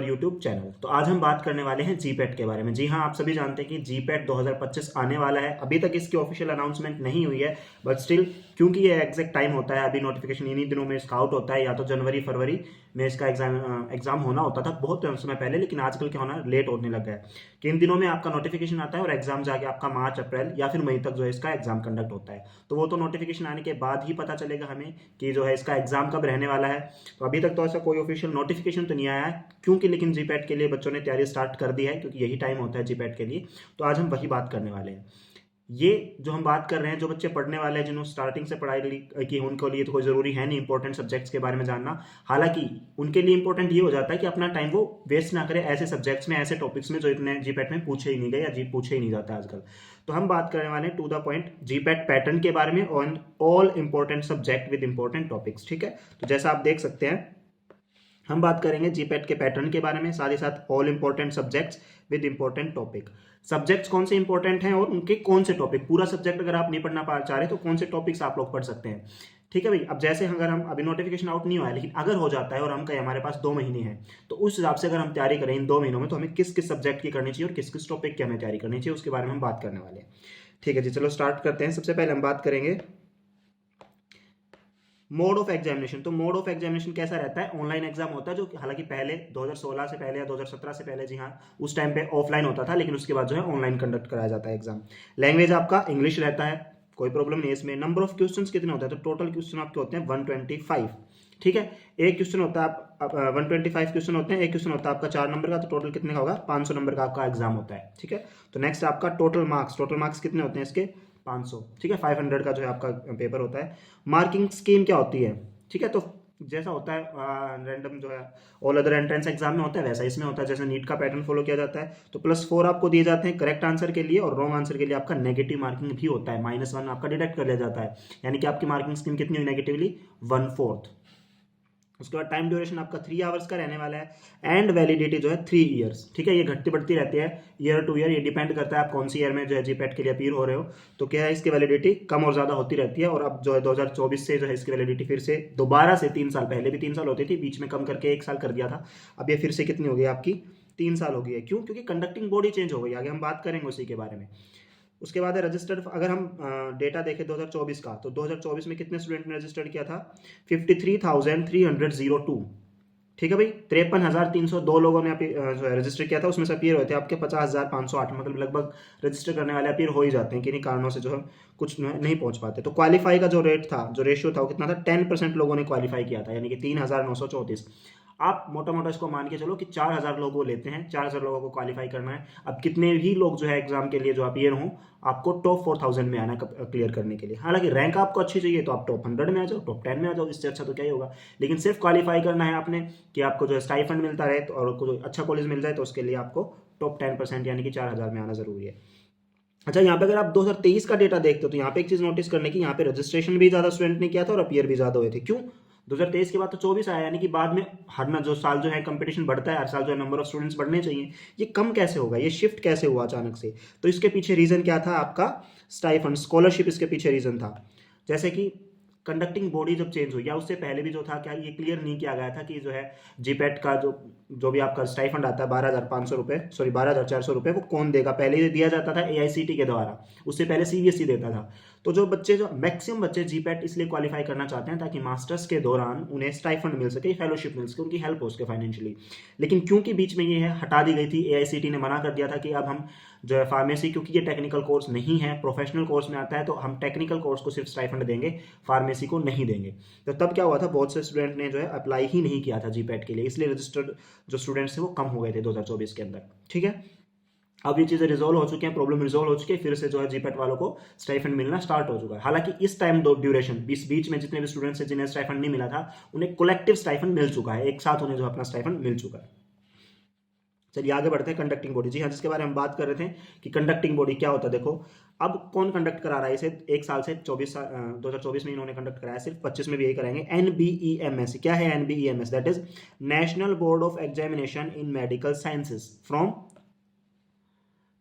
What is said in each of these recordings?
Our YouTube channel. तो आज हम बात करने वाले हैं जीपैट के बारे में। जी हाँ, आप सभी जानते हैं कि जीपैट 2025 आने वाला है। अभी तक इसकी ऑफिशियल अनाउंसमेंट नहीं हुई है, बट स्टिल क्योंकि ये एग्जैक्ट टाइम होता है, अभी नोटिफिकेशन इन्हीं दिनों में इसका आउट होता है, या तो जनवरी फरवरी में इसका एग्जाम होना होता था बहुत समय पहले, लेकिन आजकल क्या होना लेट होने लगा है कि इन दिनों में आपका नोटिफिकेशन आता है और एग्जाम जाके आपका मार्च अप्रैल या फिर मई तक जो है इसका एग्जाम कंडक्ट होता है। तो वो तो नोटिफिकेशन आने के बाद ही पता चलेगा हमें कि जो है इसका एग्जाम कब रहने वाला है। तो अभी तक तो ऐसा कोई ऑफिशियल नोटिफिकेशन तो नहीं आया है, क्योंकि लेकिन जीपैट के लिए बच्चों ने तैयारी स्टार्ट कर दी है, क्योंकि यही टाइम होता है जीपैट के लिए। तो आज हम वही बात करने वाले हैं। ये जो हम बात कर रहे हैं, जो बच्चे पढ़ने वाले हैं, जिन्होंने स्टार्टिंग से पढ़ाई की, उनके लिए तो कोई ज़रूरी है नहीं इंपॉर्टेंट सब्जेक्ट्स के बारे में जानना। हालांकि उनके लिए इंपॉर्टेंट ये हो जाता है कि अपना टाइम वो वेस्ट ना करे ऐसे सब्जेक्ट्स में, ऐसे टॉपिक्स में जो इतने जीपैट में पूछे ही नहीं गए या जी पूछे ही नहीं जाता आजकल। तो हम बात करने वाले हैं to the point GPAT pattern के बारे में on all important subject with important topics. ठीक है, तो जैसा आप देख सकते हैं हम बात करेंगे जीपैट के पैटर्न के बारे में, साथ ही साथ all important subjects with important topic. Subjects कौन से इंपॉर्टेंट हैं और उनके कौन से टॉपिक, पूरा सब्जेक्ट अगर आप नहीं पढ़ना चाह रहे तो कौन से टॉपिक्स आप लोग पढ़ सकते हैं। ठीक है भाई, अब जैसे अगर हम अभी नोटिफिकेशन आउट नहीं हुआ है, लेकिन अगर हो जाता है और हम कहें हमारे पास 2 महीने हैं, तो उस हिसाब से अगर हम तैयारी करें इन 2 महीनों में, तो हमें किस किस सब्जेक्ट की करनी चाहिए और किस किस टॉपिक की हमें तैयारी करनी चाहिए, उसके बारे में हम बात करने वाले हैं। ठीक है जी, चलो स्टार्ट करते हैं। सबसे पहले हम बात करेंगे मोड ऑफ एग्जामिनेशन। तो मोड ऑफ एग्जामिनेशन कैसा रहता है, ऑनलाइन एग्जाम होता है, जो हालांकि पहले 2016 से पहले या 2017 से पहले, जी हाँ, उस टाइम पे ऑफलाइन होता था, लेकिन उसके बाद जो है ऑनलाइन कंडक्ट कराया जाता है एग्जाम। लैंग्वेज आपका इंग्लिश रहता है, कोई प्रॉब्लम नहीं है इसमें। नंबर ऑफ क्वेश्चंस कितने होते हैं, तो टोटल क्वेश्चन आपके होते हैं 125। ठीक है, एक क्वेश्चन होता है आप 125 क्वेश्चन होते हैं, एक क्वेश्चन होता है आपका 4 नंबर का, तो टोटल कितने का होगा, 500 नंबर का आपका एग्जाम होता है। ठीक है, तो नेक्स्ट आपका टोटल मार्क्स कितने होते हैं इसके, 500। ठीक है, 500 का जो है आपका पेपर होता है। मार्किंग स्कीम क्या होती है, ठीक है, तो जैसा होता है रैंडम जो है ऑल अदर एंट्रेंस एग्जाम में होता है, वैसा इसमें होता है, जैसे नीट का पैटर्न फॉलो किया जाता है। तो +4 आपको दिए जाते हैं करेक्ट आंसर के लिए, और रॉन्ग आंसर के लिए आपका नेगेटिव मार्किंग भी होता है, -1 आपका डिडक्ट कर लिया जाता है। यानी कि आपकी मार्किंग स्कीम कितनी हुई नेगेटिवली, 1/4। उसके बाद टाइम ड्यूरेशन आपका 3 आवर्स का रहने वाला है, एंड वैलिडिटी जो है 3 ईयर्स। ठीक है, ये घटती बढ़ती रहती है ईयर टू ईयर, ये डिपेंड करता है आप कौन सी ईयर में जो है जीपैट के लिए अपीयर हो रहे हो। तो क्या है, इसकी वैलिडिटी कम और ज़्यादा होती रहती है। और अब जो है 2024 से जो है इसकी वैलिडिटी फिर से दोबारा से 3 साल, पहले भी 3 साल होती थी, बीच में कम करके 1 साल कर दिया था, अब ये फिर से कितनी हो गई आपकी, 3 साल हो गई है। क्यों, क्योंकि कंडक्टिंग बॉडी चेंज हो गई, आगे हम बात करेंगे उसी के बारे में। उसके बाद है रजिस्टर्ड। अगर हम डेटा देखें 2024 का, तो 2024 में कितने स्टूडेंट ने रजिस्टर्ड किया था, 53,302। ठीक है भाई, 53,302 लोगों ने जो है रजिस्टर किया था, उसमें से अपीयर हुए थे आपके 50,508, मतलब लगभग रजिस्टर करने वाले अपीयर हो ही जाते हैं, किन्हीं कारणों से जो है कुछ नहीं पहुंच पाते। तो क्वालिफाई का जो रेट था, जो रेशियो था, वो कितना था, 10% लोगों ने क्वालिफाई किया था, यानी कि 3,934। आप मोटा मोटा इसको मान के चलो कि 4,000 लोग वो लेते हैं, 4,000 लोगों को क्वालिफाई करना है। अब कितने भी लोग जो है एग्जाम के लिए जो अपीयर हों, आपको टॉप 4,000 में आना है क्लियर करने के लिए। हालांकि रैंक आपको अच्छी चाहिए तो आप टॉप 100 में आ जाओ, टॉप 10 में आ जाओ, इससे अच्छा तो क्या ही होगा। लेकिन सिर्फ क्वालिफाई करना है आपने, कि आपको जो है स्टाइफंड मिलता रहे और कोई अच्छा कॉलेज मिल जाए, तो उसके लिए आपको टॉप 10% यानी कि 4,000 में आना जरूरी है। अच्छा, यहाँ पे अगर आप 2023 का डेटा देखते हो, तो यहाँ पे एक चीज नोटिस करने की, यहाँ पे रजिस्ट्रेशन भी ज्यादा स्टूडेंट ने किया था और अपीयर भी ज्यादा हुए थे। क्यों, 2023 के बाद तो 24 आया, यानी कि बाद में हर ना जो साल जो है कंपटीशन बढ़ता है, हर साल जो है नंबर ऑफ स्टूडेंट्स बढ़ने चाहिए, ये कम कैसे होगा, ये शिफ्ट कैसे हुआ अचानक से। तो इसके पीछे रीजन क्या था, आपका स्टाइफंड स्कॉलरशिप इसके पीछे रीजन था। जैसे कि कंडक्टिंग बॉडी जब चेंज हुई, या उससे पहले भी जो था, क्या ये क्लियर नहीं किया गया था कि जो है जीपैट का जो भी आपका स्टाइफंड आता है 12,500 रुपये, सॉरी 12,400 रुपये, वो कौन देगा, पहले दिया जाता था एआईसीटी के द्वारा, उससे पहले सीबीएसई देता था। तो जो मैक्सिमम बच्चे जीपैट इसलिए क्वालिफाई करना चाहते हैं ताकि मास्टर्स के दौरान उन्हें स्टाइफंड मिल सके, फेलोशिप मिल सके, उनकी हेल्प हो सके फाइनेंशियली। लेकिन क्योंकि बीच में ये है हटा दी गई थी, एआईसीटी ने मना कर दिया था कि अब हम जो है फार्मेसी, क्योंकि ये टेक्निकल कोर्स नहीं है, प्रोफेशनल कोर्स में आता है, तो हम टेक्निकल कोर्स को सिर्फ स्टाइफंड देंगे, फार्मेसी को नहीं देंगे। तो तब क्या हुआ था, बहुत से स्टूडेंट ने जो है अप्लाई ही नहीं किया था जीपैट के लिए, इसलिए रजिस्टर्ड जो स्टूडेंट्स थे वो कम हो गए थे 2024 के अंदर। ठीक है, अब ये चीजें रिजोल्व हो चुकी हैं, प्रॉब्लम रिजोल्व हो चुकी है, फिर से जो है जीपैट वालों को स्टाइफंड मिलना स्टार्ट हो चुका है। हालांकि इस टाइम दो ड्यूरेशन बीच में जितने भी स्टूडेंट्स हैं जिन्हें स्टाइफंड नहीं मिला था, उन्हें कलेक्टिव स्टाइफंड मिल चुका है, एक साथ उन्हें जो अपना स्टाइफंड मिल चुका है। चलिए आगे बढ़ते हैं, कंडक्टिंग बॉडी। जी हाँ, जिसके बारे में बात कर रहे थे कि कंडक्टिंग बॉडी क्या होता है। देखो, अब कौन कंडक्ट करा रहा है इसे, एक साल से 2024 में इन्होंने कंडक्ट कराया, सिर्फ 25 में भी यही कराएंगे। NBEMS क्या है, NBEMS that is national board of examination in medical sciences from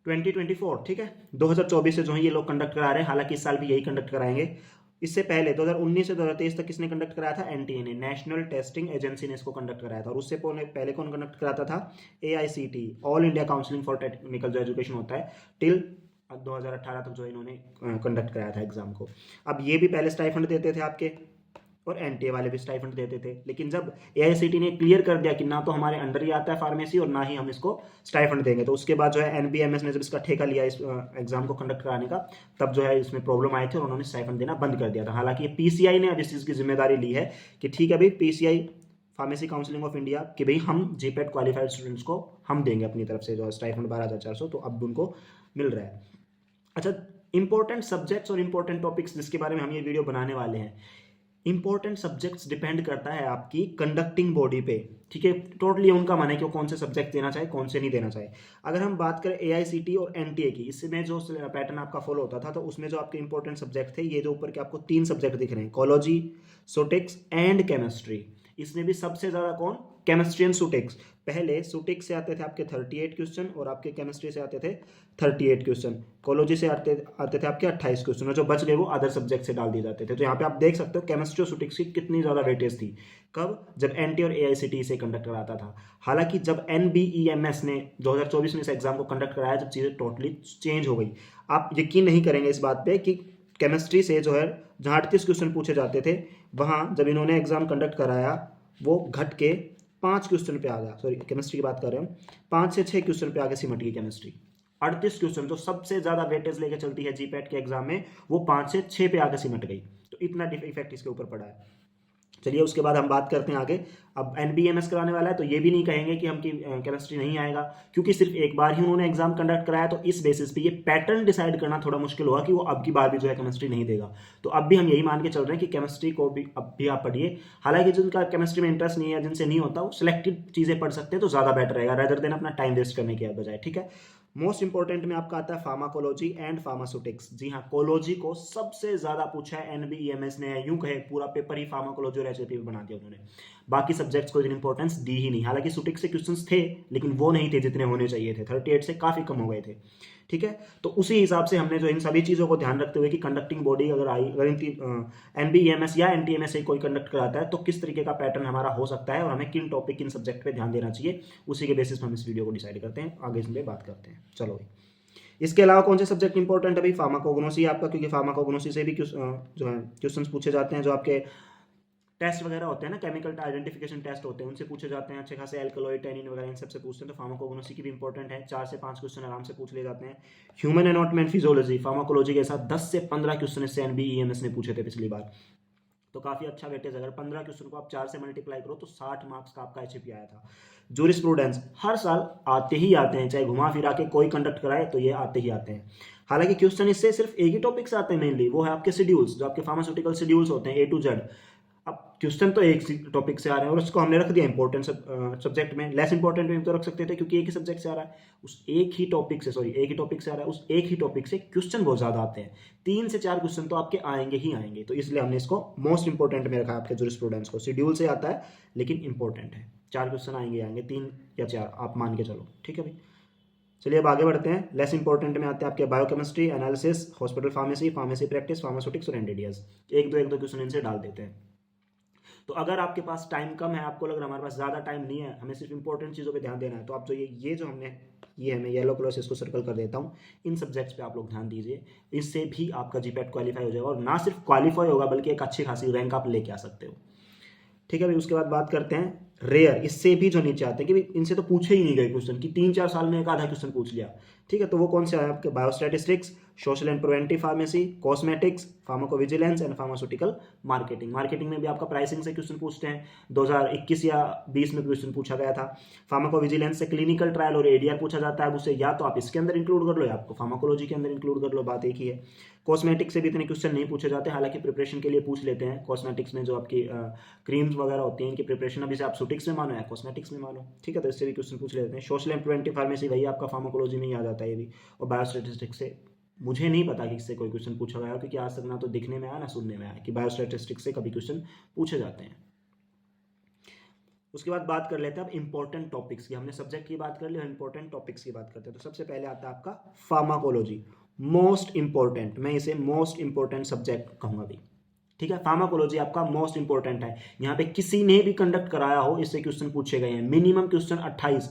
2024। ठीक है, 2024 से जो है ये लोग कंडक्ट करा रहे हैं, हालांकि इस साल भी यही कंडक्ट कराएंगे। इससे पहले 2019 से 2023 तक किसने कंडक्ट कराया था? एनटीए ने, नेशनल टेस्टिंग एजेंसी ने इसको कंडक्ट कराया था। और उससे पहले कौन कंडक्ट कराता था? AICT, all India counselling for technical जो एजुकेशन होता है, टिल 2018 तक जो इन्होंने कंडक्ट कराया था एग्जाम को। अब ये भी पहले स्टाइफंड देते थे आपके, और एनटीए वाले भी स्टाइफंड देते थे, लेकिन जब एआईसीटी ने क्लियर कर दिया कि ना तो हमारे अंडर ही आता है फार्मेसी और ना ही हम इसको स्टाइफंड देंगे, तो उसके बाद जो है एनबीएमएस ने जब इसका ठेका लिया इस एग्जाम को कंडक्ट कराने का, तब जो है इसमें प्रॉब्लम आई थी और उन्होंने स्टाइफंड देना बंद कर दिया था। हालांकि ये पीसीआई ने अब इस चीज़ की जिम्मेदारी ली है कि ठीक है भाई, PCI pharmacy counselling of India कि भाई हम जीपेट क्वालिफाइड स्टूडेंट्स को हम देंगे अपनी तरफ से जो है स्टाइफंड 12,400, तो अब उनको मिल रहा है। अच्छा, इंपॉर्टेंट सब्जेक्ट्स और इंपॉर्टेंट टॉपिक्स जिसके बारे में हम ये वीडियो बनाने वाले हैं, इंपॉर्टेंट सब्जेक्ट्स डिपेंड करता है आपकी कंडक्टिंग बॉडी पे, ठीक है। टोटली उनका मन है कि वो कौन से सब्जेक्ट देना चाहे, कौन से नहीं देना चाहे। अगर हम बात करें एआईसीटी और एनटीए की, इसमें जो पैटर्न आपका फॉलो होता था, तो उसमें जो आपके इंपॉर्टेंट सब्जेक्ट थे, ये जो ऊपर के आपको 3 सब्जेक्ट दिख रहे हैं, कोलॉजी, सुटिक्स एंड केमिस्ट्री, इसमें भी सबसे ज़्यादा कौन? Chemistry and ceutics. पहले सुटिक्स से आते थे आपके 38 क्वेश्चन और आपके केमिस्ट्री से आते थे 38 क्वेश्चन, कोलॉजी से आते थे आपके 28 क्वेश्चन, और जो बच गए वो अदर सब्जेक्ट से डाल दिए जाते थे। तो यहाँ पे आप देख सकते हो केमिस्ट्री और सुटिक्स की कितनी ज़्यादा वेटेज थी। कब? जब एनटी और एआईसीटी से कंडक्ट कराता था। हालांकि जब एनबीईएमएस ने 2024 में इस एग्जाम को कंडक्ट कराया, जब चीज़ें टोटली चेंज हो गई। आप यकीन नहीं करेंगे इस बात पर कि केमिस्ट्री से जो है जहाँ 38 क्वेश्चन पूछे जाते थे, वहाँ जब इन्होंने एग्जाम कंडक्ट कराया वो घट के 5 क्वेश्चन पे आ गया। सॉरी, केमिस्ट्री की बात कर रहे हैं, 5 से 6 क्वेश्चन पे आगे सिमट गई केमिस्ट्री। 38 क्वेश्चन तो सबसे ज्यादा वेटेज लेके चलती है जीपैट के एग्जाम में, वो 5 से 6 पे आगे सिमट गई। तो इतना इफेक्ट इसके ऊपर पड़ा है। चलिए उसके बाद हम बात करते हैं आगे। अब एनबीएमएस कराने वाला है, तो ये भी नहीं कहेंगे कि हम की केमिस्ट्री नहीं आएगा, क्योंकि सिर्फ एक बार ही उन्होंने एग्जाम कंडक्ट कराया, तो इस बेसिस पे ये पैटर्न डिसाइड करना थोड़ा मुश्किल होगा कि वो अब की बार भी जो है केमिस्ट्री नहीं देगा। तो अब भी हम यही मान के चल रहे हैं कि केमिस्ट्री को भी अब भी आप पढ़िए। हालांकि जिनका केमिस्ट्री में इंटरेस्ट नहीं है, जिनसे नहीं होता, वो सिलेक्टेड चीजें पढ़ सकते हैं, तो ज्यादा बेटर रहेगा रेदर देन अपना टाइम वेस्ट करने के बजाय, ठीक है। मोस्ट इंपॉर्टेंट में आपका आता है फार्माकोलॉजी एंड फार्मास्यूटिक्स। जी हाँ, कोलॉजी को सबसे ज्यादा पूछा है एनबीईएमएस ने, यूं कहे पूरा पेपर ही फार्माकोलॉजी और एचएपी पे बना दिया उन्होंने। बाकी सब्जेक्ट्स को इतनी इंपॉर्टेंस दी ही नहीं। हालांकि सुटिक्स से क्वेश्चंस थे, लेकिन वो नहीं थे जितने होने चाहिए थे, 38 से काफी कम हो गए थे, ठीक है। तो उसी हिसाब से हमने जो इन सभी चीज़ों को ध्यान रखते हुए कि कंडक्टिंग बॉडी अगर आई, अगर एनबीएमएस या एनटीएमएस से कोई कंडक्ट कराता है, तो किस तरीके का पैटर्न हमारा हो सकता है और हमें किन टॉपिक, किन सब्जेक्ट पे ध्यान देना चाहिए, उसी के बेसिस पर हम इस वीडियो को डिसाइड करते हैं, आगे इसमें बात करते हैं। चलो भाई, इसके अलावा कौन से सब्जेक्ट इंपॉर्टेंट है भाई? फार्माकोग्नोसी आपका, क्योंकि फार्माकोग्नोसी से भी जो है क्वेश्चंस पूछे जाते हैं। जो आपके टेस्ट वगैरह होते हैं ना, केमिकल आइडेंटिफिकेशन टेस्ट होते हैं, उनसे पूछे जाते हैं अच्छे खासे, एल्कलॉइड, टैनिन वगैरह इन सबसे पूछते हैं। तो फार्माकोग्नोसी की भी इंपॉर्टेंट है, 4 से 5 क्वेश्चन आराम से पूछ ले जाते हैं। Human anatomy and physiology, pharmacology के साथ 10 से 15 क्वेश्चन इससे एनबीईएमएस ने पूछे थे पिछली बार, तो काफी अच्छा वेटेज। अगर 15 क्वेश्चन को आप 4 से मल्टीप्लाई करो तो 60 मार्क्स का आपका एचपी आया था। जूरिस्प्रूडेंस हर साल आते ही आते हैं, चाहे घुमा फिरा के कोई कंडक्ट कराए तो ये आते ही आते हैं। हालांकि क्वेश्चन इससे सिर्फ एक ही टॉपिक से आते हैं मेनली, वो है आपके शेड्यूल्स, जो आपके फार्मास्यूटिकल शेड्यूल्स होते हैं, ए टू जेड। अब क्वेश्चन तो एक टॉपिक से आ रहे हैं और उसको हमने रख दिया इंपॉर्टेंट सब्जेक्ट में, लेस इंपॉर्टेंट में तो रख सकते थे, क्योंकि एक ही सब्जेक्ट से आ रहा है, उस एक ही टॉपिक से, एक ही टॉपिक से आ रहा है, उस एक ही टॉपिक से क्वेश्चन बहुत ज्यादा आते हैं, 3 से 4 क्वेश्चन तो आपके आएंगे ही आएंगे। तो इसलिए हमने इसको मोस्ट इंपॉर्टेंट में रखा है आपके जूरिस्प्रूडेंस को। शेड्यूल से आता है लेकिन इंपॉर्टेंट है, 4 क्वेश्चन आएंगे, 3 या 4 आप मान के चलो, ठीक है भाई। चलिए अब आगे बढ़ते हैं। लेस इंपॉर्टेंट में आते हैं आपके biochemistry, analysis, hospital pharmacy, pharmacy practice, pharmaceutics और एनडीडीएस। एक दो क्वेश्चन इनसे डाल देते हैं। तो अगर आपके पास टाइम कम है, आपको लग रहा है हमारे पास ज़्यादा टाइम नहीं है, हमें सिर्फ इंपॉर्टेंट चीज़ों पे ध्यान देना है, तो आप जो ये जो हमने ये है, मैं येलो कलर से इसको सर्कल कर देता हूँ, इन सब्जेक्ट्स पे आप लोग ध्यान दीजिए। इससे भी आपका जीपैट क्वालिफाई हो जाएगा, और ना सिर्फ क्वालिफाई होगा बल्कि एक अच्छी खासी रैंक आप लेके आ सकते हो, ठीक है भाई। उसके बाद बात करते हैं रेयर, इससे भी जो नीचे आते हैं कि इनसे तो पूछे ही नहीं गए क्वेश्चन, कि 3-4 साल में एक आधा क्वेश्चन पूछ लिया, ठीक है। तो वो कौन से आए आपके? Biostatistics, social and preventive pharmacy, cosmetics, pharmacovigilance and pharmaceutical marketing. Marketing में भी आपका प्राइसिंग से क्वेश्चन पूछते हैं, 2021 या 20 में क्वेश्चन पूछा गया था। फार्माकोविजिलेंस से क्लिनिकल ट्रायल और एडीआर पूछा जाता है, उससे या तो आप इसके अंदर इंक्लूड कर लो या आपको फार्माकोलॉजी के अंदर इंक्लूड कर लो, बात एक ही है। कॉस्मेटिक्स से भी इतने क्वेश्चन नहीं पूछे जाते, हालांकि प्रिपरेशन के लिए पूछ लेते हैं। कॉस्मेटिक्स में जो आपकी क्रीम्स वगैरह होती हैं, इनकी प्रिपरेशन अभी से आप सुटिक्स में मानो या कॉस्मेटिक्स में मानो, ठीक है, तो इससे भी क्वेश्चन पूछ लेते हैं। सोशल एंड प्रिवेंटिव फार्मेसी वही आपका फार्माकोलॉजी में ही आ जाता है ये भी। और बायोस्टैटिस्टिक्स से मुझे नहीं पता कि इससे कोई क्वेश्चन पूछा गया, क्योंकि आज तक ना तो दिखने में आया ना सुनने में आया कि बायोस्टैटिस्टिक्स से कभी क्वेश्चन पूछे जाते हैं। उसके बाद बात कर लेते हैं अब इंपॉर्टेंट टॉपिक्स की। हमने सब्जेक्ट की बात कर ली और इंपॉर्टेंट टॉपिक्स की बात करते हैं। तो सबसे पहले आता है आपका फार्माकोलॉजी, मोस्ट इंपॉर्टेंट, मैं इसे मोस्ट इंपॉर्टेंट सब्जेक्ट कहूंगा भी, ठीक है, फार्माकोलॉजी आपका मोस्ट इंपॉर्टेंट है। यहाँ पे किसी ने भी कंडक्ट कराया हो इससे क्वेश्चन पूछे गए हैं। Minimum question 28।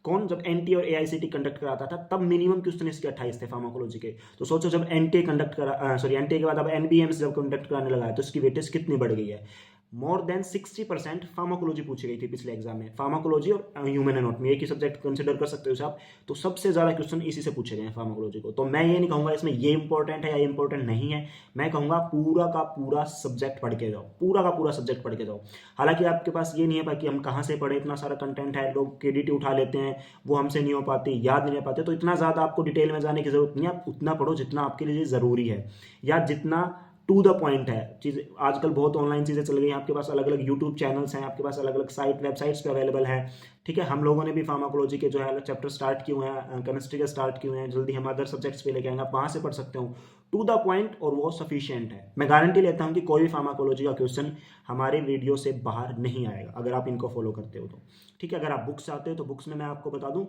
कौन? जब एनटीए और एआईसीटी कंडक्ट कराता था तब मिनिमम क्वेश्चन इसके 28 थे फार्माकोलॉजी के। तो सोचो जब एनटीए कंडक्ट करा, सॉरी एनटीए के बाद अब एनबीएमएस जब कंडक्ट कराने लगा है तो इसकी वेटेज कितनी बढ़ गई है। मोर देन 60% फार्माकोलॉजी पूछी गई थी पिछले एग्जाम में। फार्माकोलॉजी और ह्यूमन एनाटॉमी एक ही सब्जेक्ट कंसिडर कर सकते हो आप। तो सबसे ज्यादा क्वेश्चन इसी से पूछे गए हैं फार्माकोलॉजी को। तो मैं ये नहीं कहूंगा इसमें ये इंपॉर्टेंट है या इंपॉर्टेंट नहीं है, मैं कहूंगा पूरा का पूरा सब्जेक्ट पढ़ के जाओ, पूरा का पूरा सब्जेक्ट पढ़ के जाओ। हालांकि आपके पास ये नहीं है कि हम कहाँ से पढ़े, इतना सारा कंटेंट है, लोग क्रेडिट उठा लेते हैं, वो हमसे नहीं हो पाती, याद नहीं रह पाते। तो इतना ज्यादा आपको डिटेल में जाने की जरूरत नहीं है, आप उतना पढ़ो जितना आपके लिए जरूरी है या जितना टू द पॉइंट है। चीज़ आजकल बहुत ऑनलाइन चीज़ें चल गई हैं, आपके पास अलग अलग यूट्यूब चैनल्स हैं, आपके पास अलग अलग वेबसाइट्स पे अवेलेबल है। ठीक है, हम लोगों ने भी फार्माकोलॉजी के जो है चैप्टर स्टार्ट किए हुए हैं, केमिस्ट्री के स्टार्ट किए हुए हैं, जल्दी हम अदर सब्जेक्ट्स पे लेके आएंगे, आप वहाँ से पढ़ सकते हो। टू द पॉइंट और वो सफिशियंट है। मैं गारंटी लेता हूँ कि कोई भी फार्माकोलॉजी का क्वेश्चन हमारे वीडियो से बाहर नहीं आएगा अगर आप इनको फॉलो करते हो तो। ठीक है, अगर आप बुक्स चाहते हो तो बुक्स में मैं आपको बता दूँ,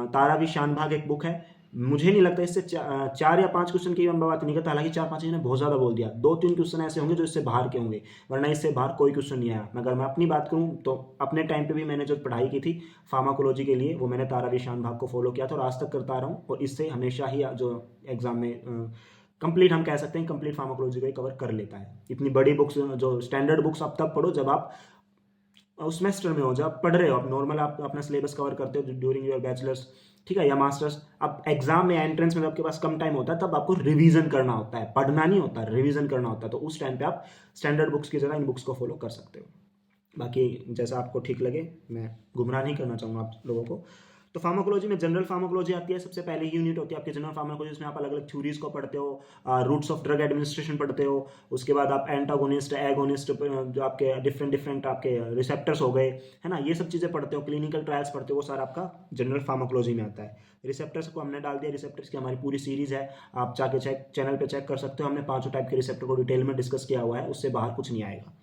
तारावी शानभाग एक बुक है। मुझे नहीं लगता इससे 4 या 5 क्वेश्चन की मैं बात नहीं करता, हालांकि 4-5 मैंने बहुत ज़्यादा बोल दिया। 2-3 क्वेश्चन ऐसे होंगे जो इससे बाहर के होंगे, वरना इससे बाहर कोई क्वेश्चन नहीं आया। अगर मैं अपनी बात करूं तो अपने टाइम पे भी मैंने जो पढ़ाई की थी फार्माकोलॉजी के लिए वो मैंने तारावी शानभाग को फॉलो किया था और आज तक करता आ रहा हूँ, और इससे हमेशा ही जो एग्जाम में कंप्लीट हम कह सकते हैं कंप्लीट फार्माकोलॉजी को कवर कर लेता है। इतनी बड़ी बुक्स, जो स्टैंडर्ड बुक्स आप तब पढ़ो जब आप उस सेमेस्टर में हो, जब आप पढ़ रहे हो, आप नॉर्मल आप अपना सिलेबस कवर करते हो ड्यूरिंग योर बैचलर्स, ठीक है, या मास्टर्स। अब एग्जाम में एंट्रेंस में आपके पास कम टाइम होता है, तब आपको रिवीजन करना होता है, पढ़ना नहीं होता, रिवीजन करना होता है। तो उस टाइम पे आप स्टैंडर्ड बुक्स की जगह इन बुक्स को फॉलो कर सकते हो। बाकी जैसा आपको ठीक लगे, मैं गुमराह नहीं करना चाहूँगा आप लोगों को। तो फार्माकोलॉजी में जनरल फार्माकोलॉजी आती है, सबसे पहले यूनिट होती है आपकी जनरल फार्माकोलॉजी, जिसमें आप अलग अलग थ्योरीज को पढ़ते हो, रूट्स ऑफ ड्रग एडमिनिस्ट्रेशन पढ़ते हो। उसके बाद आप एंटागोनिस्ट, एगोनिस्ट, जो आपके डिफरेंट आपके रिसेप्टर्स हो गए, है ना, ये सब चीज़ें पढ़ते हो, क्लिनिकल ट्रायल्स पढ़ते हो, वो सारा आपका जनरल फार्माकोलॉजी में आता है। रिसेप्टर्स को हमने डाल दिया, रिसेप्टर्स की हमारी पूरी सीरीज है, आप जाके चैनल पे चेक कर सकते हो। हमने 5 टाइप के रिसेप्टर को डिटेल में डिस्कस किया हुआ है, उससे बाहर कुछ नहीं आएगा।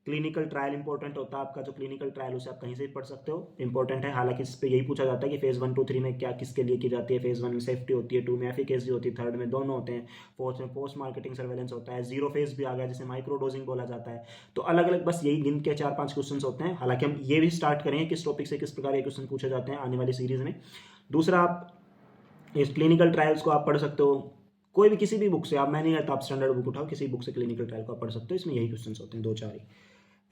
क्लिनिकल ट्रायल इंपॉर्टेंट होता है आपका, जो क्लिनिकल ट्रायल उसे आप कहीं से भी पढ़ सकते हो, इंपॉर्टेंट है। हालांकि इस पे यही पूछा जाता है कि फेज 1, 2, 3 में क्या किसके लिए की जाती है। फेज 1 में सेफ्टी होती है, 2 में एफिकेसी होती है, 3rd में दोनों होते हैं, 4th में पोस्ट मार्केटिंग सर्वेलेंस होता है, 0 फेज भी आ गया जिसे माइक्रो डोजिंग बोला जाता है। तो अलग अलग बस यही गिन के 4-5 क्वेश्चन होते हैं। हालांकि हम ये भी स्टार्ट करेंगे किस टॉपिक से किस प्रकार के क्वेश्चन पूछे जाते हैं आने वाली सीरीज में। दूसरा, आप इस क्लिनिकल ट्रायल्स को आप पढ़ सकते हो कोई भी किसी भी बुक से। आप, मैं नहीं कहता आप स्टैंडर्ड बुक उठाओ, किसी बुक से क्लिनिकल ट्रायल को आप पढ़ सकते हो, इसमें यही क्वेश्चन होते हैं 2-4 ही।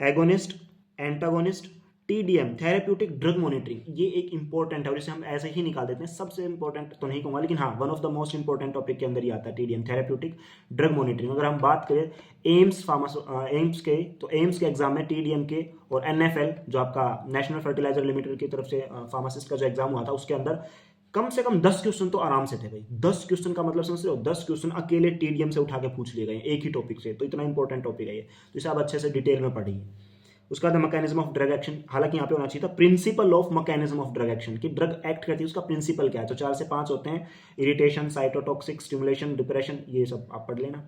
Agonist, antagonist, TDM, therapeutic drug monitoring, ये एक इंपॉर्टेंट है और इसे हम ऐसे ही निकाल देते हैं। सबसे इंपॉर्टेंट तो नहीं कहूंगा, लेकिन हाँ, one of the most important topic के अंदर ही आता है टीडीएम, थेरेप्यूटिक ड्रग मॉनिटरिंग। अगर हम बात करें एम्स के, तो एम्स के एग्जाम में टीडीएम के और एनएफएल, जो आपका नेशनल फर्टिलाइजर लिमिटेड की तरफ से फार्मासिस्ट का जो एग्जाम हुआ था, उसके अंदर कम से कम 10 क्वेश्चन तो आराम से थे भाई। 10 क्वेश्चन का मतलब समझ रहे हो, 10 क्वेश्चन अकेले टीडीएम से उठा के पूछ लिए गए एक ही टॉपिक से। तो इतना इंपॉर्टेंट टॉपिक है ये, तो इसे आप अच्छे से डिटेल में पढ़िए। उसका बाद मैकेनिज्म ऑफ ड्रग एक्शन, हालांकि यहाँ पे होना चाहिए था principle of mechanism of drug action, कि ड्रग एक्ट करती है उसका प्रिंसिपल क्या है। तो 4 से 5 होते हैं, इरिटेशन, साइटोटॉक्सिक, स्टिमुलेशन, डिप्रेशन, ये सब आप पढ़ लेना।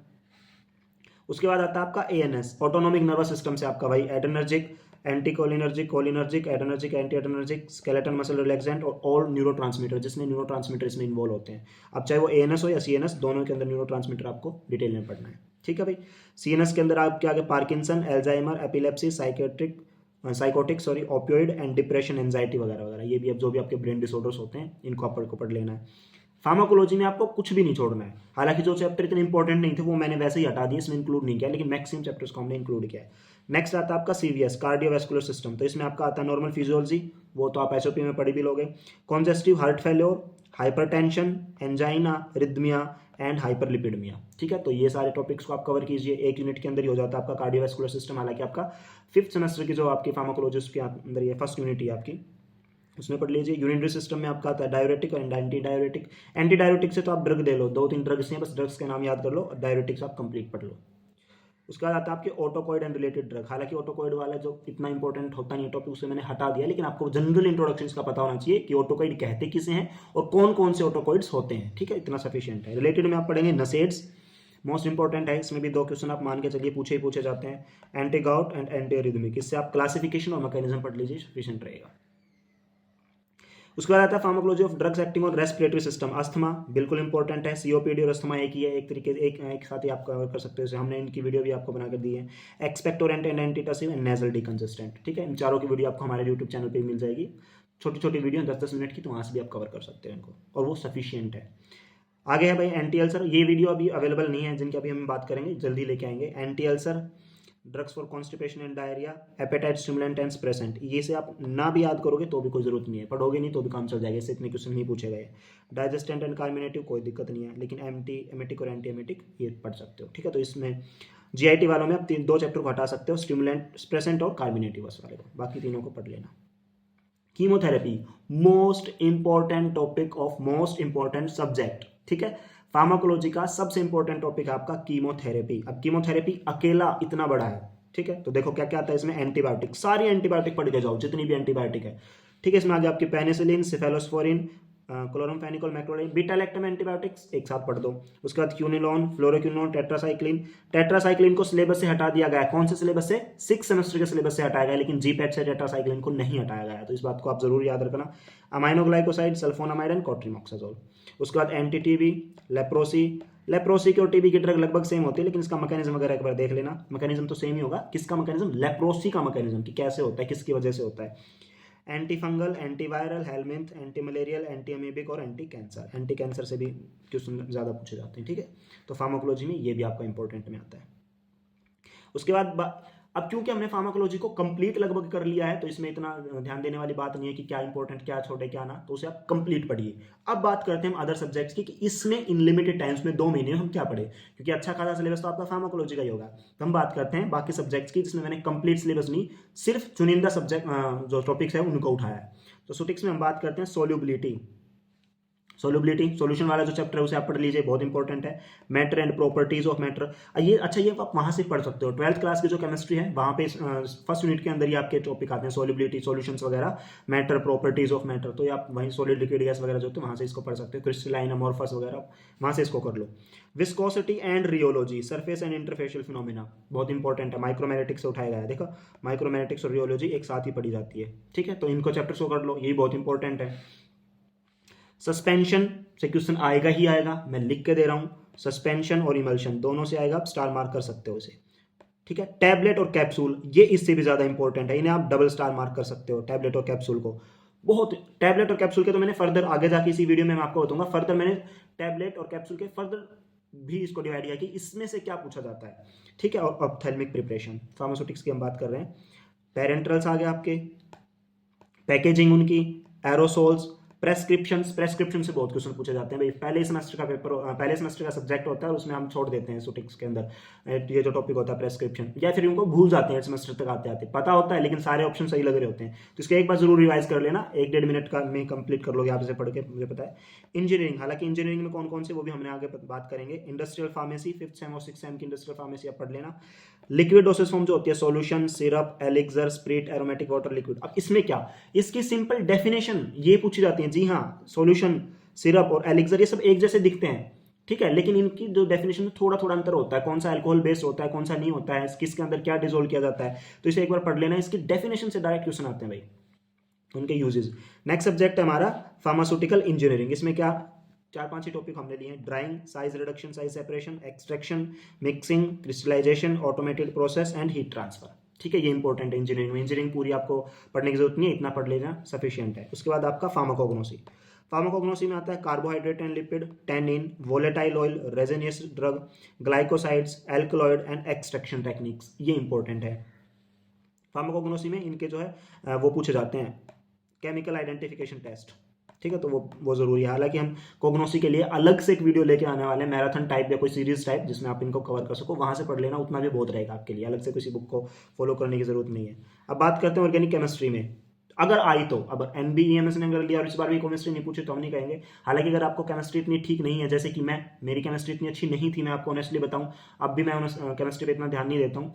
उसके बाद आता है आपका एएनएस, ऑटोनॉमिक नर्वस सिस्टम से आपका भाई adrenergic, anticholinergic, cholinergic, adrenergic, anti adrenergic, skeletal muscle relaxant और ऑल न्यूरोट्रांसमीटर, जिसमें न्यूरोट्रांसमीटर इसमें इन्वॉल्व होते हैं। अब चाहे वो एएनएस हो या सीएनएस, दोनों के अंदर न्यूरोट्रांसमीटर आपको डिटेल में पढ़ना है। ठीक है भाई। सीएनएस के अंदर आपके आगे Parkinson, Alzheimer, epilepsy, psychotic opioid and depression, anxiety वगैरह वगैरह, ये भी अब जो भी आपके ब्रेन डिसऑर्डर्स होते हैं इनको आपको पढ़ लेना है। फार्माकोलॉजी में आपको कुछ भी नहीं छोड़ना है। हालांकि जो चैप्टर इतने इंपॉर्टेंट नहीं थे वो मैंने वैसे ही हटा दिए, इसमें इंक्लूड नहीं किया, लेकिन मैक्सिमम चैप्टर्स को हमने इंक्लूड किया है। नेक्स्ट आता है आपका सीवीएस, कार्डियोवैस्कुलर सिस्टम। तो इसमें आपका आता है नॉर्मल फिजियोलॉजी, वो तो आप एसओपी में पढ़ भी लोगे। Congestive heart failure, hypertension, angina, arrhythmia and hyperlipidaemia. ठीक है, तो ये सारे टॉपिक्स को आप कवर कीजिए, एक यूनिट के अंदर ही हो जाता है आपका कार्डियोवैस्कुलर सिस्टम। हालांकि आपका 5th सेमेस्टर की जो आपकी फार्माकोलॉजी के अंदर ये फर्स्ट यूनिट है आपकी, उसमें पढ़ लीजिए। यूरिनरी सिस्टम में आपका आता है डायरेटिक और एंटी डायरेटिक। एंटी डायरेटिक से तो आप ड्रग दे लो, 2-3 ड्रग्स हैं, बस ड्रग्स के नाम याद कर लो, और डायरेटिक्स आप कंप्लीट पढ़ लो। उसके बाद आता है आपके ऑटोकॉइड एंड रिलेटेड ड्रग। हालांकि ऑटोकॉइड वाला जो इतना इंपॉर्टेंट होता नहीं टॉपिक, उसे मैंने हटा दिया, लेकिन आपको जनरल इंट्रोडक्शन का पता होना चाहिए कि ऑटोकॉइड कहते किसे हैं और कौन कौन से ऑटोकॉइड्स होते हैं। ठीक है, इतना सफिशियंट है। रिलेटेड में आप पढ़ेंगे नसेड्स, मोस्ट इंपॉर्टेंट है, इसमें भी 2 क्वेश्चन आप मान के चलिए पूछे जाते हैं। Anti gout and anti rhythmic, इससे आप क्लासिफिकेशन और मैकेनिज्म पढ़ लीजिए, सफिशियंट रहेगा। उसके बाद आता है pharmacology of drugs acting on respiratory system. Asthma बिल्कुल इंपॉर्टेंट है, सीओपीडी और अस्थमा एक ही है, एक तरीके एक साथ ही आप कवर कर सकते हो, जैसे हमने इनकी वीडियो भी आपको बनाकर दी है। Expectorant and antitussive and nasal decongestant, ठीक है, इन चारों की वीडियो आपको हमारे यूट्यूब चैनल पर मिल जाएगी, छोटी छोटी वीडियो 10-10 मिनट की, तो वहाँ से भी आप कवर कर सकते हैं इनको, और वो सफिशियंट है। आगे है भाई एंटी अल्सर, ये वीडियो अभी अवेलेबल नहीं है, जिनकी अभी हम बात करेंगे, जल्दी लेके आएंगे। Anti ulcer, drugs for constipation and diarrhoea, appetite stimulant and suppressant, ये से आप ना भी याद करोगे तो भी कोई जरूरत नहीं है, पढ़ोगे नहीं तो भी काम चल जाएगा, इससे इतने क्वेश्चन नहीं पूछे गए। डाइजेस्टेंट एंड कार्मिनेटिव कोई दिक्कत नहीं है, लेकिन एंटी एमेटिक और एंटी एमेटिक ये पढ़ सकते हो, ठीक है। तो इसमें जीआईटी वालों में आप 2 चैप्टर को हटा सकते हो, स्टिमुलेंट, स्प्रेसेंट और कार्मिनेटिव वाले को, बाकी तीनों को पढ़ लेना। Chemotherapy, most important topic of most important subject, ठीक है। फार्माकोलॉजी का सबसे इंपॉर्टेंट टॉपिक है आपका कीमोथेरेपी। अब कीमोथेरेपी अकेला इतना बड़ा है, ठीक है, तो देखो क्या क्या आता है इसमें। एंटीबायोटिक, सारी एंटीबायोटिक पढ़ के जाओ, जितनी भी एंटीबायोटिक है, ठीक है। इसमें आगे आपकी penicillin, cephalosporin, chloramphenicol, macrolide, beta lactam antibiotics एक साथ पढ़ दो। उसके बाद क्यूनिलॉन, फ्लोरोक्विनोन, टेट्रासाइक्लिन। टेट्रासाइक्लिन को सिलेबस से हटा दिया गया है, कौन से सिलेबस से? 6 सेमेस्टर के सिलेबस से हटाया गया, लेकिन जीपैट से टेट्रासाइक्लिन को नहीं हटाया गया है, तो इस बात को आप जरूर याद रखना। Aminoglycoside, sulphonamide and cotrimoxazole. उसके बाद एंटी टीबी, लेप्रोसी। लेप्रोसी की और टीबी की ड्रग लगभग सेम होती है, लेकिन इसका मैकेनिज्म वगैरह एक बार देख लेना, मैकेनिज्म तो सेम ही होगा। किसका मैकेनिज्म? लेप्रोसी का मैकेनिज्म, कि कैसे होता है, किसकी वजह से होता है। Anti fungal, anti viral, helminth, anti malarial, anti amoebic और एंटी कैंसर। एंटी कैंसर से भी क्वेश्चन ज़्यादा पूछे जाते हैं, ठीक है। तो फार्माकोलॉजी में ये भी आपका इंपॉर्टेंट में आता है। उसके बाद अब क्योंकि हमने फार्माकोलॉजी को कंप्लीट लगभग कर लिया है, तो इसमें इतना ध्यान देने वाली बात नहीं है कि क्या इंपॉर्टेंट, क्या छोटे, क्या ना, तो उसे आप कंप्लीट पढ़िए। अब बात करते हैं हम अदर सब्जेक्ट्स की, कि इसमें इन लिमिटेड टाइम्स में 2 महीने में हम क्या पढ़े, क्योंकि अच्छा खासा सिलेबस तो आपका फार्माकोलॉजी का ही होगा। तो हम बात करते हैं बाकी सब्जेक्ट्स की, जिसमें मैंने कंप्लीट सिलेबस नहीं, सिर्फ चुनिंदा सब्जेक्ट जो टॉपिक्स है उनको उठाया है। तो सुटिक्स में हम बात करते हैं सोल्यूबिलिटी। सोल्यूबिलिटी, सॉल्यूशन वाला जो चैप्टर है उसे आप पढ़ लीजिए, बहुत इंपॉर्टेंट है। Matter and properties of matter, ये अच्छा, ये आप वहां से पढ़ सकते हो। 12th क्लास की जो केमिस्ट्री है वहां पे फर्स्ट यूनिट के अंदर ही आपके टॉपिक आते हैं, सोल्यूबिलिटी, सॉल्यूशंस वगैरह, मैटर, प्रॉपर्टीज ऑफ मैटर, तो ये आप वहीं सॉलिड, लिक्विड, गैस वगैरह जो होते हैं वहां से इसको पढ़ सकते हो। क्रिस्टलाइन, अमोर्फस वगैरह वहां से इसको कर लो। Viscosity and rheology, surface and interfacial phenomena, बहुत इंपॉर्टेंट है, माइक्रोमैग्नेटिक्स से उठाया गया है। देखो, माइक्रोमैग्नेटिक्स और रियोलॉजी एक साथ ही पढ़ी जाती है, ठीक है, तो इनको चैप्टर्स को कर लो, ये बहुत इंपॉर्टेंट है। सस्पेंशन से क्वेश्चन आएगा ही आएगा, मैं लिख के दे रहा हूं, सस्पेंशन और इमल्शन दोनों से आएगा, आप स्टार मार्क कर सकते हो इसे, ठीक है। टैबलेट और कैप्सूल, ये इससे भी ज्यादा इंपॉर्टेंट है, इन्हें आप डबल स्टार मार्क कर सकते हो, टैबलेट और कैप्सूल को। बहुत, टैबलेट और कैप्सूल के तो मैंने फर्दर आगे जाके इसी वीडियो में मैं आपको बताऊंगा, फर्दर मैंने टैबलेट और कैप्सूल के फर्दर भी इसको डिवाइड किया कि इसमें से क्या पूछा जाता है, ठीक है। और ऑप्थेल्मिक प्रिपरेशन, फार्मास्यूटिक्स की हम बात कर रहे हैं। पेरेंट्रल्स आ गए आपके, पैकेजिंग उनकी, एरोसोल्स, प्रेस्क्रिप्शन से बहुत क्वेश्चन पूछे जाते हैं भाई, पहले सेमेस्टर का पेपर, पहले सेमेस्टर का सब्जेक्ट होता है, उसमें हम छोड़ देते हैं सुटिक्स के अंदर ये जो टॉपिक होता है प्रेस्क्रिप्शन, या फिर उनको भूल जाते हैं सेमेस्टर तक आते आते, पता होता है लेकिन सारे ऑप्शन सही लग रहे होते हैं, तो इसके एक बार जरूर रिवाइज कर लेना, 1-1.5 मिनट का में कंप्लीट कर लोगे आप इसे पढ़ के, मुझे पता है। इंजीनियरिंग, हालांकि इंजीनियरिंग में कौन कौन से वो भी हमने आगे बात करेंगे। इंडस्ट्रियल फार्मेसी, 5th सेम और 6th सेम की इंडस्ट्रियल फार्मेसी आप पढ़ लेना। लिक्विड डोसेज फॉर्म जो होती है, solution, syrup, elixir, spirit, aromatic water, liquid. अब इसमें क्या, इसकी सिंपल डेफिनेशन ये पूछी जाती है, जी हाँ, सॉल्यूशन, सिरप और एलिक्सर ये सब एक जैसे दिखते हैं, ठीक है, लेकिन इनकी जो डेफिनेशन में थोड़ा थोड़ा अंतर होता है, कौन सा अल्कोहल बेस्ड होता है, कौन सा नहीं होता है, किसके अंदर क्या डिजोल्व किया जाता है, तो इसे एक बार पढ़ लेना, इसकी डेफिनेशन से डायरेक्ट क्वेश्चन आते हैं भाई, उनके यूजेस। नेक्स्ट सब्जेक्ट है हमारा फार्मास्यूटिकल इंजीनियरिंग, इसमें क्या 4-5 ही टॉपिक हमने लिए हैं। Drawing, size reduction, size separation, extraction, mixing, crystallization, automated process and heat transfer, ठीक है, ये इंपॉर्टेंट है इंजीनियरिंग में। इंजीनियरिंग पूरी आपको पढ़ने की जरूरत नहीं है, इतना पढ़ लेना सफिशियंट है। उसके बाद आपका फार्माकोग्नोसी, फार्माकोग्नोसी में आता है carbohydrate and lipid, tannin, volatile oil, resinous drug, glycosides, alkaloid and extraction techniques, ये इंपॉर्टेंट है। फार्माकोग्नोसी में इनके जो है वो पूछे जाते हैं केमिकल आइडेंटिफिकेशन टेस्ट, ठीक है, तो वो जरूरी है। हालांकि हम कोग्नोसी के लिए अलग से एक वीडियो लेके आने वाले हैं, मैराथन टाइप या कोई सीरीज टाइप, जिसमें आप इनको कवर कर सको, वहां से पढ़ लेना, उतना भी बहुत रहेगा आपके लिए, अलग से किसी बुक को फॉलो करने की जरूरत नहीं है। अब बात करते हैं ऑर्गेनिक केमिस्ट्री में, अगर आई तो, अब NBEMS ने कर लिया और इस बार भी केमिस्ट्री नहीं पूछे तो हम नहीं कहेंगे। हालांकि अगर आपको केमिस्ट्री इतनी ठीक नहीं है, जैसे कि मेरी केमिस्ट्री इतनी अच्छी नहीं थी, मैं आपको ऑनेस्टली बताऊं, अब भी मैं केमिस्ट्री पे इतना ध्यान नहीं देता हूं,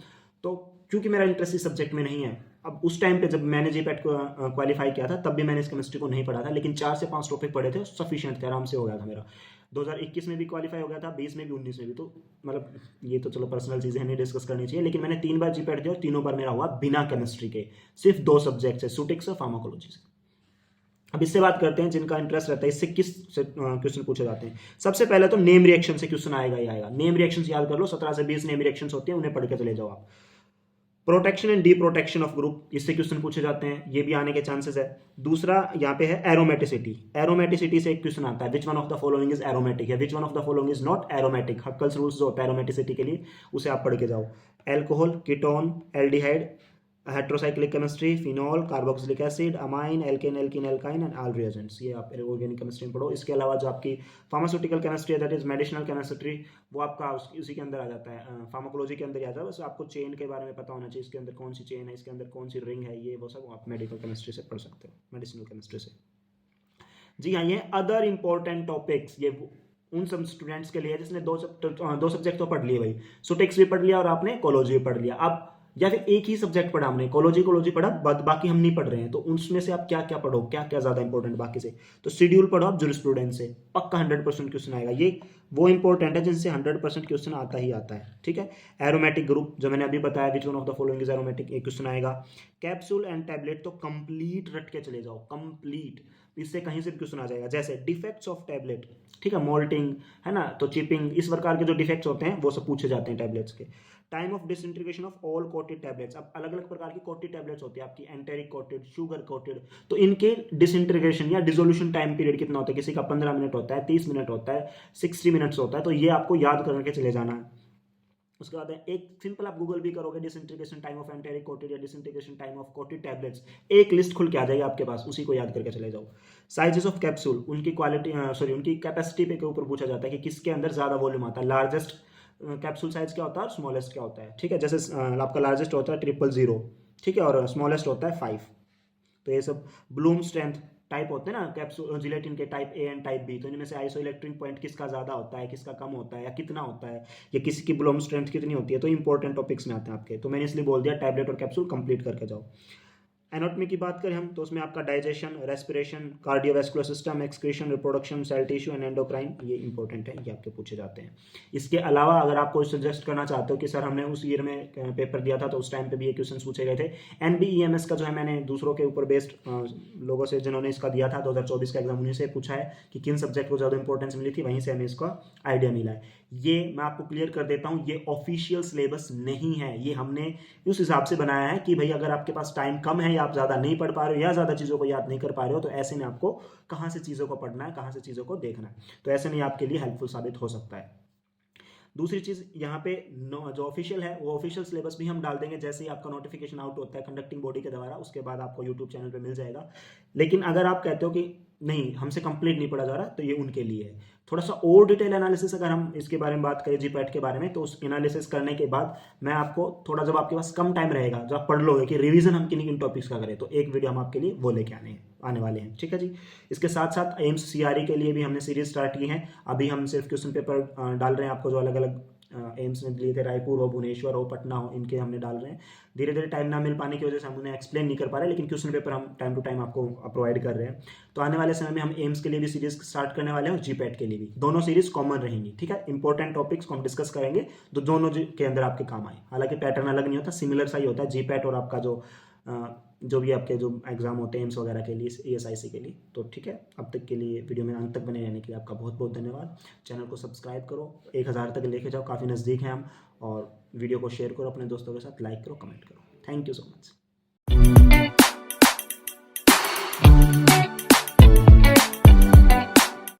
तो क्योंकि मेरा इंटरेस्ट इस सब्जेक्ट में नहीं है। अब उस टाइम पे जब मैंने जीपैट को क्वालिफाई किया था, तब भी मैंने इस केमिस्ट्री को नहीं पढ़ा था, लेकिन 4 से 5 टॉपिक पढ़े थे, सफिशिएंट थे, आराम से हो गया था मेरा। 2021 में भी क्वालिफाई हो गया था, 20 में भी, 19 में भी, तो मतलब ये तो चलो पर्सनल चीज़ें नहीं डिस्कस करनी चाहिए, लेकिन मैंने 3 बार जीपैट दिया और तीनों बार मेरा हुआ बिना केमिस्ट्री के, सिर्फ 2 सब्जेक्ट है, सुटिक्स और फार्माकोलॉजी से। अब इससे बात करते हैं जिनका इंटरेस्ट रहता है इससे किस क्वेश्चन पूछे जाते हैं। सबसे पहले तो नेम रिएक्शन से क्वेश्चन आएगा ही आएगा। नेम रिएक्शन याद कर लो, 17 से 20 नेम रिएक्शंस होते हैं, उन्हें पढ़ के चले जाओ आप। Protection and D protection of group, इससे क्वेश्चन पूछे जाते हैं, ये भी आने के चांसेस है। दूसरा यहाँ पे है एरोमेटिसिटी। एरोमेटिसिटी से एक क्वेश्चन आता है, which one of the following is aromatic, या which one of the following is not aromatic. Huckel's rules जो होता है एरोमेटिसिटी के लिए, उसे आप पढ़ के जाओ। Alcohol, ketone, aldehyde, heterocyclic chemistry, phenol, carboxylic acid, amine, alkane, alkene, alkyne and all reagents, ये आप ऑर्गेनिक केमिस्ट्री में पढ़ो। इसके अलावा जो आपकी फार्मास्यूटिकल केमिस्ट्री है, दैट इज मेडिसिनल केमिस्ट्री, वो आपका उसी के अंदर आ जाता है, फार्माकोलॉजी के अंदर आ जाता है। बस आपको चेन के बारे में पता होना चाहिए, इसके अंदर कौन सी चेन है, इसके अंदर कौन सी रिंग है, ये वो सब आप मेडिकल केमिस्ट्री से पढ़ सकते हो, मेडिसिनल केमिस्ट्री से। जी हाँ, ये अदर इंपॉर्टेंट टॉपिक्स, ये उन सब स्टूडेंट्स के लिए जिसने दो सब्जेक्ट तो पढ़ लिए भाई, सुटेक्स भी पढ़ लिया और आपने कोलॉजी भी पढ़ लिया। अब या फिर एक ही सब्जेक्ट पढ़ा हमने, कोलॉजी पढ़ा, बाकी हम नहीं पढ़ रहे हैं, तो उसमें से आप क्या क्या पढ़ो, क्या क्या ज्यादा इंपॉर्टेंट बाकी से, तो शेड्यूल पढ़ो आप जूरिस्प्रूडेंस से, पक्का 100% क्वेश्चन आएगा। ये वो इंपॉर्टेंट है जिनसे 100% क्वेश्चन आता ही आता है, ठीक है। एरोमेटिक ग्रुप जो मैंने अभी बताया, विच one of the following is aromatic, एक क्वेश्चन आएगा। कैप्सूल एंड टैबलेट तो कंप्लीट रट के चले जाओ, कंप्लीट, इससे कहीं से भी क्वेश्चन आ जाएगा। जैसे डिफेक्ट्स ऑफ टैबलेट, ठीक है, मोल्टिंग है ना, तो चिपिंग, इस प्रकार के जो डिफेक्ट्स होते हैं वो सब पूछे जाते हैं टैबलेट्स के। Time of disintegration of all coated tablets, अब अलग अलग प्रकार की कोटेड टैबलेट्स होती है आपकी, एंटेरिक कोटेड, शुगर कोटेड, तो इनके डिसइंटीग्रेशन या डिसोल्यूशन टाइम पीरियड कितना होता है, किसी का 15 मिनट होता है, 30 मिनट होता है, 60 मिनट्स होता है, तो ये आपको याद करके चले जाना है। उसके बाद एक सिंपल आप गूगल भी करोगे, disintegration time of enteric coated या disintegration time of coated tablets, एक लिस्ट खुल के आ जाएगी आपके पास, उसी को याद करके चले जाओ। साइजेस ऑफ कैप्सूल, उनकी क्वालिटी उनकी कैपेसिटी पे के ऊपर पूछा जाता है कि किसके अंदर ज्यादा वॉल्यूम आता है, लार्जेस्ट कैप्सूल साइज क्या होता है और स्मॉलेस्ट क्या होता है, ठीक है। जैसे आपका लार्जेस्ट होता है 000, ठीक है, और स्मॉलेस्ट होता है 5। तो ये सब ब्लूम स्ट्रेंथ टाइप होते हैं ना कैप्सूल जिलेटिन के, type A and type B, तो इनमें से आइसोइलेक्ट्रिक पॉइंट किसका ज्यादा होता है, किसका कम होता है, या कितना होता है, या किसी की ब्लूम स्ट्रेंथ कितनी होती है, तो इंपॉर्टेंट टॉपिक्स में आते हैं आपके, तो मैंने इसलिए बोल दिया टैबलेट और कैप्सूल कंप्लीट करके जाओ। एनाटॉमी की बात करें हम, तो उसमें आपका digestion, respiration, cardiovascular system, excretion, reproduction, cell tissue and endocrine, ये इंपॉर्टेंट है, ये आपके पूछे जाते हैं। इसके अलावा अगर आप कोई सजेस्ट करना चाहते हो कि सर हमने उस ईयर में पेपर दिया था तो उस टाइम पे भी ये क्वेश्चन पूछे गए थे, NBEMS का जो है मैंने दूसरों के ऊपर बेस्ड लोगों से जिन्होंने इसका दिया था 2024 का एग्जाम, उन्हीं से पूछा है कि किन सब्जेक्ट को ज़्यादा इंपॉर्टेंस मिली थी, वहीं से हमें इसका आइडिया मिला है। ये मैं आपको क्लियर कर देता हूँ, ये ऑफिशियल सिलेबस नहीं है, ये हमने उस हिसाब से बनाया है कि भाई अगर आपके पास टाइम कम है या आप ज़्यादा नहीं पढ़ पा रहे हो या ज़्यादा चीज़ों को याद नहीं कर पा रहे हो, तो ऐसे में आपको कहाँ से चीज़ों को पढ़ना है, कहाँ से चीज़ों को देखना है, तो ऐसे में आपके लिए हेल्पफुल साबित हो सकता है। दूसरी चीज़ यहाँ पे जो ऑफिशियल है वो ऑफिशियल सिलेबस भी हम डाल देंगे जैसे ही आपका नोटिफिकेशन आउट होता है कंडक्टिंग बॉडी के द्वारा, उसके बाद आपको यूट्यूब चैनल पे मिल जाएगा। लेकिन अगर आप कहते हो कि नहीं हमसे कंप्लीट नहीं पढ़ा जा रहा, तो ये उनके लिए है। थोड़ा सा और डिटेल एनालिसिस अगर हम इसके बारे में बात करें जीपैट के बारे में, तो उस एनालिसिस करने के बाद मैं आपको थोड़ा, जब आपके पास कम टाइम रहेगा, जब आप पढ़ लोगे कि रिवीजन हम किन किन टॉपिक्स का करें, तो एक वीडियो हम आपके लिए वो लेके आने वाले हैं, ठीक है जी। इसके साथ साथ एम्स CRE के लिए भी हमने सीरीज स्टार्ट की है। अभी हम सिर्फ क्वेश्चन पेपर डाल रहे हैं आपको, जो अलग अलग एम्स में लिए थे, रायपुर हो, भुवनेश्वर हो, पटना हो, इनके हमने डाल रहे हैं। धीरे धीरे टाइम ना मिल पाने की वजह से हम उन्हें एक्सप्लेन नहीं कर पा रहे, लेकिन क्वेश्चन पेपर हम टाइम टू टाइम आपको प्रोवाइड कर रहे हैं। तो आने वाले समय में हम एम्स के लिए भी सीरीज स्टार्ट करने वाले हैं और जीपैट के लिए भी, दोनों सीरीज कॉमन रहेंगी, ठीक है। इंपॉर्टेंट टॉपिक्स को हम डिस्कस करेंगे तो दोनों के अंदर आपके काम आए। हालांकि पैटर्न अलग नहीं होता, सिमिलर सा ही होता है जीपैट और आपका जो भी आपके जो एग्जाम होते हैं एम्स वगैरह के लिए, ESIC के लिए। तो ठीक है, अब तक के लिए वीडियो में अंत तक बने रहने के लिए आपका बहुत बहुत धन्यवाद। चैनल को सब्सक्राइब करो, 1000 तक लेके जाओ, काफ़ी नज़दीक हैं हम, और वीडियो को शेयर करो अपने दोस्तों के साथ, लाइक करो, कमेंट करो। Thank you so much.